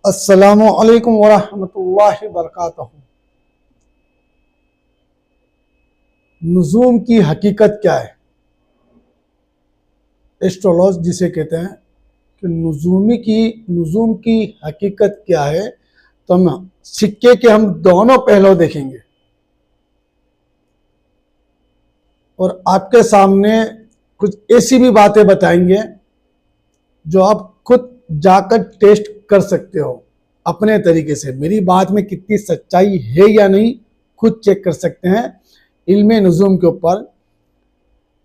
अस्सलामु अलैकुम वरहमतुल्लाहि वबरकातुहू। नुजूम की हकीकत क्या है? एस्ट्रोलॉजी जिसे कहते हैं कि नुजूम की हकीकत क्या है, तो हम सिक्के के दोनों पहलू देखेंगे और आपके सामने कुछ ऐसी भी बातें बताएंगे जो आप खुद जाकर टेस्ट कर सकते हो अपने तरीके से। मेरी बात में कितनी सच्चाई है या नहीं खुद चेक कर सकते हैं। इल्मे नुजूम के ऊपर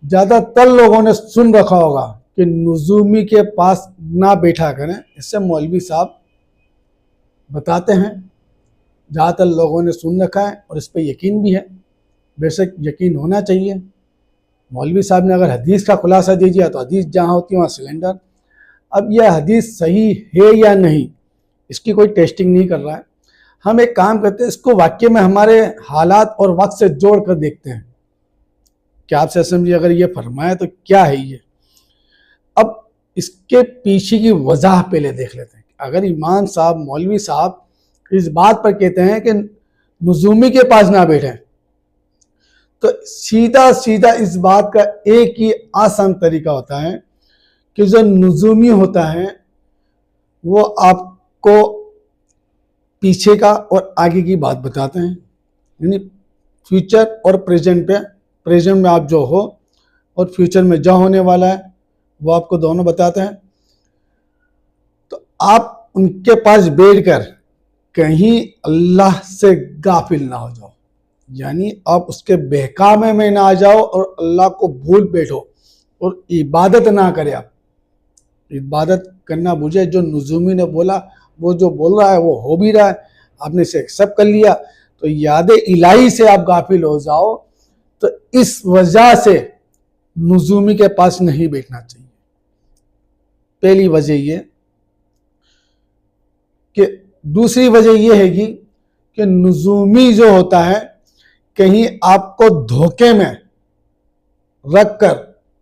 ज़्यादातर लोगों ने सुन रखा होगा कि नुजूमी के पास ना बैठा करें, इससे मौलवी साहब बताते हैं। ज़्यादातर लोगों ने सुन रखा है और इस पर यकीन भी है। बेशक यकीन होना चाहिए। मौलवी साहब ने अगर हदीस का खुलासा दे दिया तो हदीस जहाँ होती है वहाँ सिलेंडर। अब यह हदीस सही है या नहीं इसकी कोई टेस्टिंग नहीं कर रहा है। हम एक काम करते हैं, इसको वाक्य में हमारे हालात और वक्त से जोड़ कर देखते हैं कि आपसे समझिए अगर ये फरमाया तो क्या है ये। अब इसके पीछे की वजह पहले देख लेते हैं। अगर इमाम साहब मौलवी साहब इस बात पर कहते हैं कि नुजूमी के पास ना बैठें, तो सीधा सीधा इस बात का एक ही आसान तरीका होता है कि जो नुजूमी होता है वो आपको पीछे का और आगे की बात बताते हैं, यानी फ्यूचर और प्रेजेंट में आप जो हो और फ्यूचर में जो होने वाला है वो आपको दोनों बताते हैं। तो आप उनके पास बैठकर कहीं अल्लाह से गाफिल ना हो जाओ, यानी आप उसके बहकावे में ना आ जाओ और अल्लाह को भूल बैठो और इबादत ना करें। आप इबादत करना बुझे। जो नुजूमी ने बोला वो जो बोल रहा है वो हो भी रहा है, आपने इसे एक्सेप्ट कर लिया, तो याद इलाही से आप गाफिल हो जाओ। तो इस वजह से नुजूमी के पास नहीं बैठना चाहिए। पहली वजह ये कि दूसरी वजह ये है कि नुजूमी जो होता है कहीं आपको धोखे में रखकर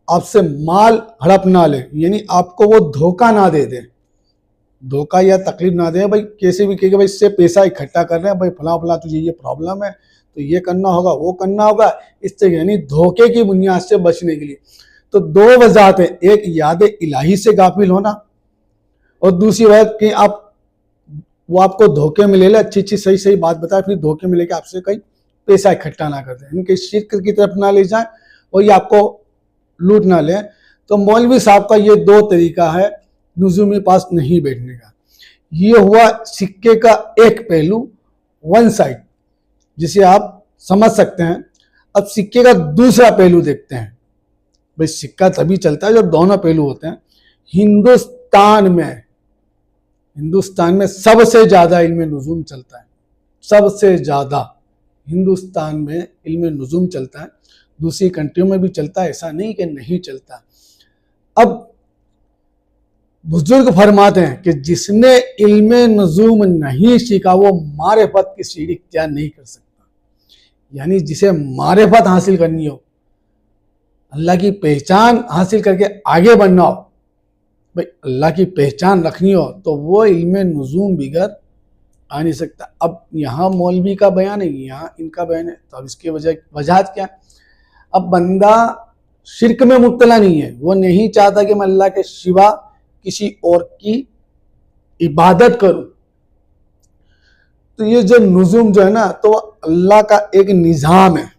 आपसे माल हड़प ना ले, यानी आपको वो धोखा ना दे दे, धोखा या तकलीफ ना दे। भाई कैसे भी कहेगा भाई इससे पैसा इकट्ठा कर रहे हैं, भाई फला फला तुझे ये प्रॉब्लम है तो ये करना होगा वो करना होगा, इससे यानी धोखे की बुनियाद से बचने के लिए। तो दो वजह हैं, एक याद इलाही से गाफिल होना और दूसरी बात कि आप वो आपको धोखे में ले ले, अच्छी अच्छी सही सही बात बताए, फिर धोखे में लेके आपसे कहीं पैसा इकट्ठा ना कर दे, इनके शिर्क की तरफ ना ले जाए और ये आपको लूट ना ले। तो मौलवी साहब का ये दो तरीका है नुजूमी पास नहीं बैठने का। ये हुआ सिक्के का एक पहलू, वन साइड, जिसे आप समझ सकते हैं। अब सिक्के का दूसरा पहलू देखते हैं। भाई सिक्का तभी चलता है जब दोनों पहलू होते हैं। हिंदुस्तान में सबसे ज्यादा इल्म नुजूम चलता है, सबसे ज्यादा हिंदुस्तान में इल्म नुजूम चलता है। दूसरी कंट्रियों में भी चलता है, ऐसा नहीं कि नहीं चलता। अब बुजुर्ग फरमाते हैं कि जिसने इल्मे नुजूम नहीं सीखा वो मारिफत की सीढ़ी क्या नहीं कर सकता। यानी जिसे मारिफत हासिल करनी हो, अल्लाह की पहचान हासिल करके आगे बढ़ना हो, भाई अल्लाह की पहचान रखनी हो, तो वो इल्मे नुजूम बिगर आ नहीं सकता। अब यहाँ मौलवी का बयान है, यहाँ इनका बयान है, तो अब इसकी वजह क्या? अब बंदा शिर्क में मुब्तला नहीं है, वो नहीं चाहता कि मैं अल्लाह के सिवा किसी और की इबादत करूं। तो ये जो नुजूम जो है ना, तो अल्लाह का एक निज़ाम है,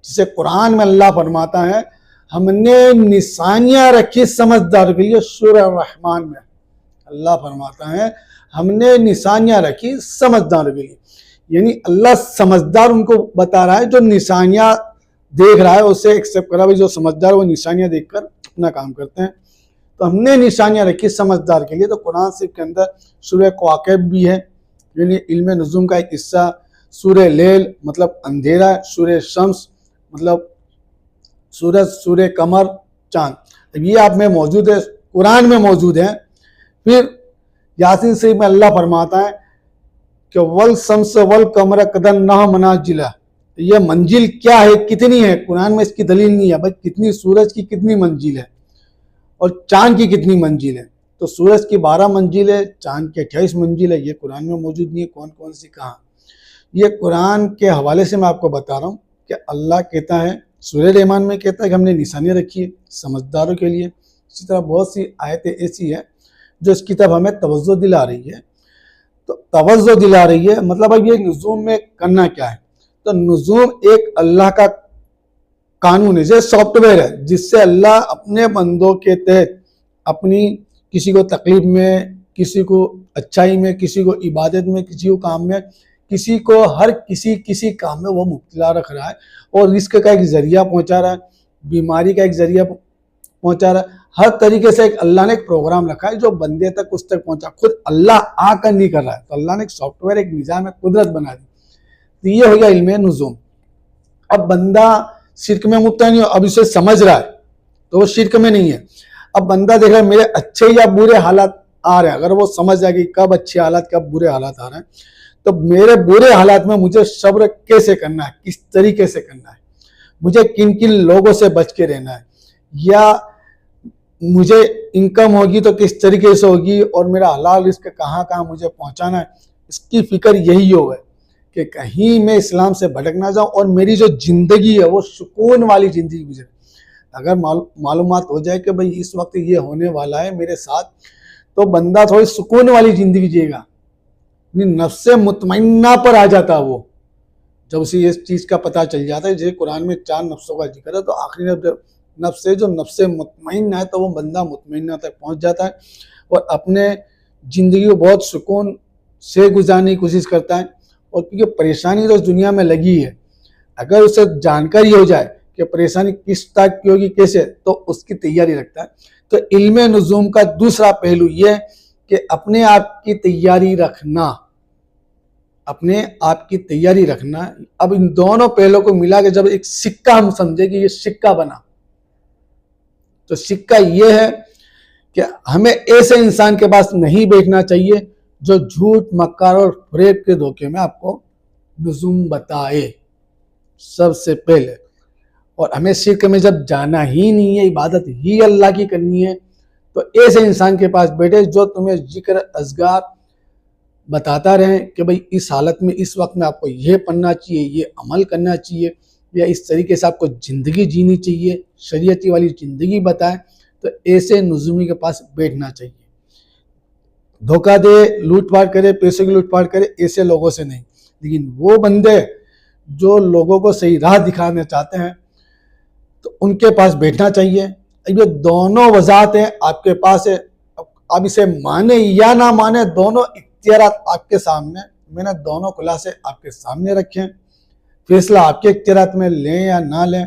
जिसे कुरान में अल्लाह फरमाता है हमने निशानियां रखी समझदार के लिए। सूरह रहमान में अल्लाह फरमाता है हमने निशानियां रखी समझदार के लिए, यानी अल्लाह समझदार उनको बता रहा है। जो निशानियां देख रहा है उसे एक्सेप्ट करा, भाई जो समझदार वो निशानियां देखकर अपना काम करते हैं। तो हमने निशानियां रखी समझदार के लिए। तो कुरान शरीफ के अंदर सूरह कवाकिब भी है, यानी इल्म नुजूम का एक हिस्सा। सूरह लैल मतलब अंधेरा, सूरह शम्स मतलब सूरज, सूरह कमर, चांद, ये आप में मौजूद है, कुरान में मौजूद है। फिर यासीन शरीफ में अल्लाह फरमाता है कि वल शम्स वल कमर कदन ना मनाजिला, ये मंजिल क्या है, कितनी है, कुरान में इसकी दलील नहीं है। भाई कितनी सूरज की कितनी मंजिल है और चांद की कितनी मंजिल है, तो सूरज की 12 मंजिलें, चांद की 28 मंजिलें, ये कुरान में मौजूद नहीं है। कौन कौन सी कहाँ, ये कुरान के हवाले से मैं आपको बता रहा हूँ कि अल्लाह कहता है, सूरह रहमान में कहता है कि हमने निशानियाँ रखी है समझदारों के लिए। इसी तरह बहुत सी आयतें ऐसी है जो इसकी तरफ हमें तवज्जो दिला रही है। तो तवज्जो दिला रही है मतलब अब ये नुज़ूम में करना क्या है। तो नुज़ूम एक अल्लाह का कानून है, जैसे सॉफ्टवेयर है जिससे अल्लाह अपने बंदों के तहत अपनी, किसी को तकलीफ में, किसी को अच्छाई में, किसी को इबादत में, किसी को काम में, किसी को हर किसी काम में वो मुब्तला रख रहा है और रिस्क का एक जरिया पहुंचा रहा है, बीमारी का एक जरिया पहुंचा रहा है। हर तरीके से एक अल्लाह ने एक प्रोग्राम रखा है जो बंदे तक उस तक पहुंचा, खुद अल्लाह आकर नहीं कर रहा है। तो अल्लाह ने एक सॉफ्टवेयर, एक निज़ाम, एक कुदरत बना दी। तो ये हो गया इल्म नुज़ूम। अब बंदा शिर्क में मुब्तला नहीं हो, अब इसे समझ रहा है तो वो शिर्क में नहीं है। अब बंदा देख रहा है मेरे अच्छे या बुरे हालात आ रहे हैं, अगर वो समझ जाएगी कब अच्छे हालात कब बुरे हालात आ रहे हैं, तो मेरे बुरे हालात में मुझे सब्र कैसे करना है, किस तरीके से करना है, मुझे किन किन लोगों से बच के रहना है, या मुझे इनकम होगी तो किस तरीके से होगी और मेरा हलाल रिस्क कहाँ कहाँ मुझे पहुँचाना है, इसकी फिक्र यही हो है कि कहीं मैं इस्लाम से भटक ना जाऊँ और मेरी जो ज़िंदगी है वो सुकून वाली ज़िंदगी गुजरे। अगर मालूमात हो जाए कि भाई इस वक्त ये होने वाला है मेरे साथ, तो बंदा थोड़ी सुकून वाली ज़िंदगी जिएगा, नफ्से मुतमइन्ना पर आ जाता है वो। जब उसे इस चीज़ का पता चल जाता है, जैसे कुरान में 4 नफ्सों का जिक्र है, तो आखिरी नफ्स है जो नफ्से मुतमइन्ना है, तो वो बंदा मुतमइन्ना तक पहुंच जाता है और अपने ज़िंदगी को बहुत सुकून से गुजारने की कोशिश करता है। और क्योंकि परेशानी तो इस दुनिया में लगी है, अगर उसे जानकारी हो जाए कि परेशानी किस टाइप की होगी कैसे, तो उसकी तैयारी रखता है। तो इल्म नुज़ूम का दूसरा पहलू ये कि अपने आप की तैयारी रखना, अपने आप की तैयारी रखना। अब इन दोनों पहलुओं को मिला के जब एक सिक्का हम समझे कि ये सिक्का बना, तो सिक्का ये है कि हमें ऐसे इंसान के पास नहीं बैठना चाहिए जो झूठ, मक्कार और फरेब के धोखे में आपको नुज़ूम बताए सबसे पहले। और हमें शिर्क में जब जाना ही नहीं है, इबादत ही अल्लाह की करनी है, तो ऐसे इंसान के पास बैठे जो तुम्हें जिक्र अज़गार बताता रहे कि भाई इस हालत में, इस वक्त में आपको ये पढ़ना चाहिए, ये अमल करना चाहिए, या इस तरीके से आपको ज़िंदगी जीनी चाहिए, शरीयती वाली ज़िंदगी बताए। तो ऐसे नुज़ूमी के पास बैठना चाहिए। धोखा दे, लूटपाट करे, पैसे की लूटपाट करे, ऐसे लोगों से नहीं। लेकिन वो बंदे जो लोगों को सही राह दिखाना चाहते हैं, तो उनके पास बैठना चाहिए। ये दोनों वजाहतें आपके पास है। अब इसे माने या ना माने, दोनों इख्तियार आपके सामने, मैंने दोनों खुलासे आपके सामने रखे हैं। फैसला आपके इख्तियार में लें या ना लें,